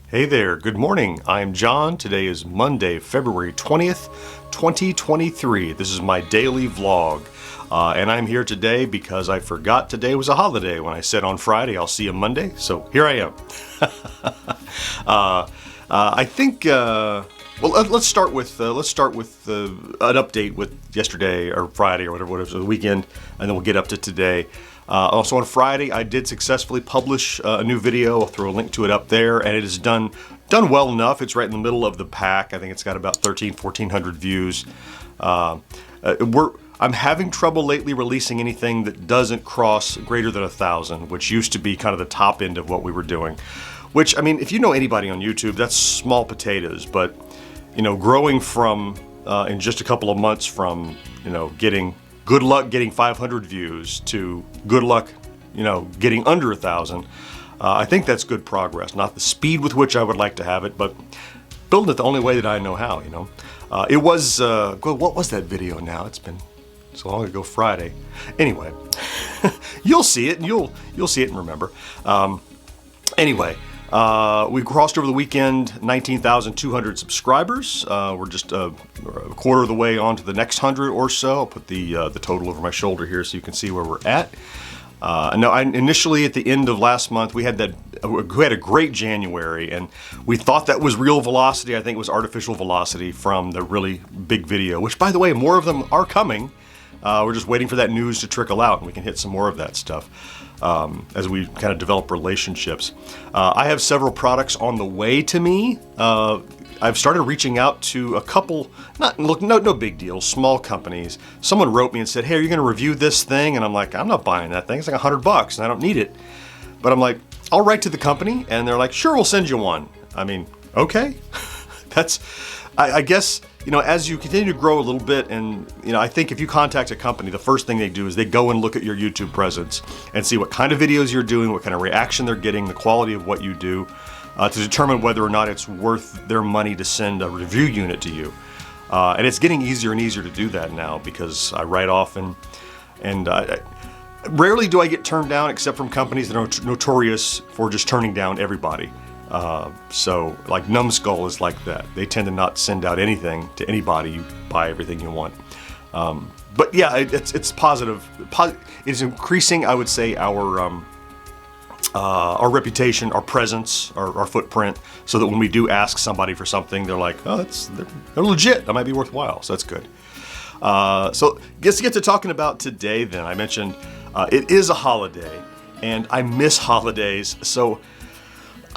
Hey there, good morning. I'm John. Today is Monday, February 20th, 2023. This is my daily vlog. And I'm here today because I forgot today was a holiday when I said on Friday I'll see you Monday. So here I am. I think, well, let's start with an update with yesterday or Friday or whatever, the weekend, and then we'll get up to today. Also on Friday, I did successfully publish a new video. I'll throw a link to it up there, and it is done well enough. It's right in the middle of the pack. I think it's got about 1,400 views. I'm having trouble lately releasing anything that doesn't cross greater than 1,000, which used to be kind of the top end of what we were doing. Which, I mean, if you know anybody on YouTube, that's small potatoes. But, you know, growing from, in just a couple of months from, you know, good luck getting 500 views to good luck, you know, getting under 1,000. I think that's good progress. Not the speed with which I would like to have it, but building it the only way that I know how, you know. It was, what was that video now? It's been so long ago, Friday. Anyway, you'll see it and you'll see it and remember. Anyway, we crossed over the weekend 19,200 subscribers. We're just a quarter of the way on to the next 100 or so. I'll put the total over my shoulder here so you can see where we're at. Initially at the end of last month, we had a great January, and we thought that was real velocity. I think it was artificial velocity from the really big video, which, by the way, more of them are coming. We're just waiting for that news to trickle out, and we can hit some more of that stuff as we kind of develop relationships. I have several products on the way to me. I've started reaching out to a couple, no big deal, small companies. Someone wrote me and said, "Hey, are you going to review this thing?" And I'm like, "I'm not buying that thing. It's like $100 and I don't need it." But I'm like, I'll write to the company, and they're like, "Sure, we'll send you one." I mean, okay. I guess, you know, as you continue to grow a little bit, and, you know, I think if you contact a company, the first thing they do is they go and look at your YouTube presence and see what kind of videos you're doing, what kind of reaction they're getting, the quality of what you do, to determine whether or not it's worth their money to send a review unit to you. And it's getting easier and easier to do that now because I write off and rarely do I get turned down except from companies that are notorious for just turning down everybody. So like Numbskull is like that. They tend to not send out anything to anybody. You buy everything you want. But yeah, it's positive. It's increasing, I would say, our reputation, our presence, our footprint, so that when we do ask somebody for something, they're like, "Oh, they're legit. That might be worthwhile." So that's good. So let's get to talking about today. Then I mentioned it is a holiday, and I miss holidays. So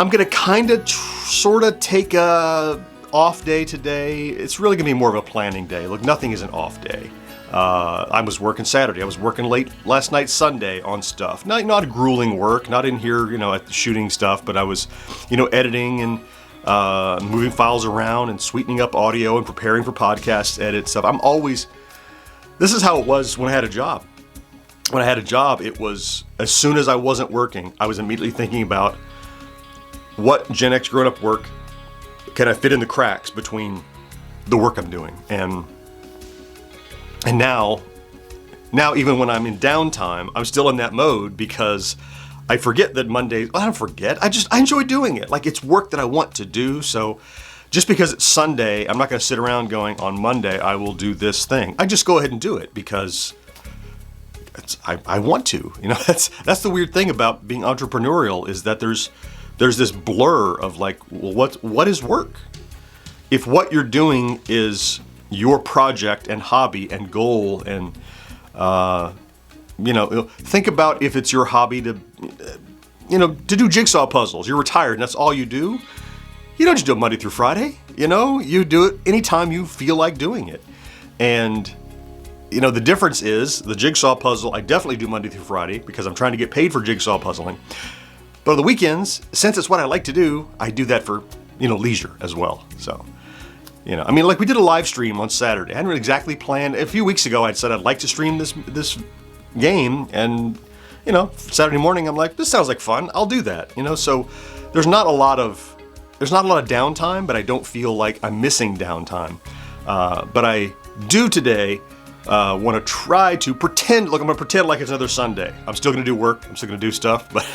I'm gonna kind of sort of take a off day today. It's really gonna be more of a planning day. Look, nothing is an off day. I was working Saturday. I was working late last night, Sunday, on stuff. Not grueling work, not in here, you know, at the shooting stuff, but I was, you know, editing and moving files around and sweetening up audio and preparing for podcast edit stuff. This is how it was when I had a job. When I had a job, it was, as soon as I wasn't working, I was immediately thinking about what GenXGrownUp work can I fit in the cracks between the work I'm doing. And now even when I'm in downtime, I'm still in that mode because I forget that Mondays, I don't forget, I enjoy doing it. Like, it's work that I want to do. So just because it's Sunday, I'm not going to sit around going, on Monday, I will do this thing. I just go ahead and do it because I want to. You know, that's the weird thing about being entrepreneurial, is that there's this blur of like, well, what is work? If what you're doing is your project and hobby and goal, and you know, think about if it's your hobby to do jigsaw puzzles. You're retired and that's all you do. You don't just do it Monday through Friday. You know, you do it anytime you feel like doing it. And you know, the difference is the jigsaw puzzle, I definitely do Monday through Friday because I'm trying to get paid for jigsaw puzzling. But on the weekends, since it's what I like to do, I do that for, you know, leisure as well. So, you know, I mean, like we did a live stream on Saturday. I hadn't really exactly planned. A few weeks ago, I'd said I'd like to stream this game, and, you know, Saturday morning, I'm like, this sounds like fun. I'll do that. You know, so there's not a lot of downtime, but I don't feel like I'm missing downtime. But I do today want to try to pretend, look, I'm going to pretend like it's another Sunday. I'm still going to do work. I'm still going to do stuff, but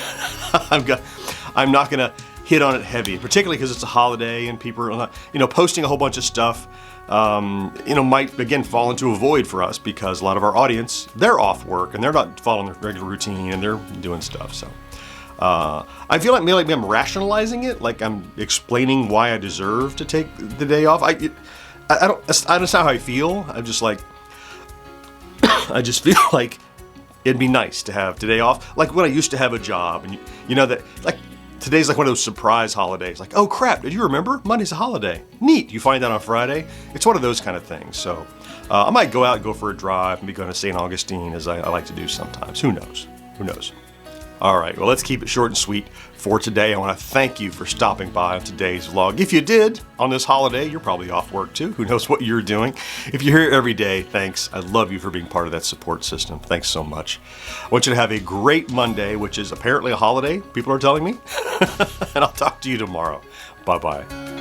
I'm not going to hit on it heavy, particularly because it's a holiday and people are, posting a whole bunch of stuff, might again fall into a void for us because a lot of our audience, they're off work and they're not following their regular routine and they're doing stuff. So I feel like maybe I'm rationalizing it, like I'm explaining why I deserve to take the day off. That's not how I feel. I'm just like, I just feel like it'd be nice to have today off, like when I used to have a job, and that like today's like one of those surprise holidays. Like, oh crap, did you remember? Monday's a holiday. Neat. You find out on Friday. It's one of those kind of things. So I might go out and go for a drive and be going to St. Augustine, as I like to do sometimes. Who knows? Who knows? All right, well, let's keep it short and sweet for today. I want to thank you for stopping by on today's vlog. If you did on this holiday, you're probably off work too. Who knows what you're doing? If you're here every day, thanks. I love you for being part of that support system. Thanks so much. I want you to have a great Monday, which is apparently a holiday, people are telling me. And I'll talk to you tomorrow. Bye-bye.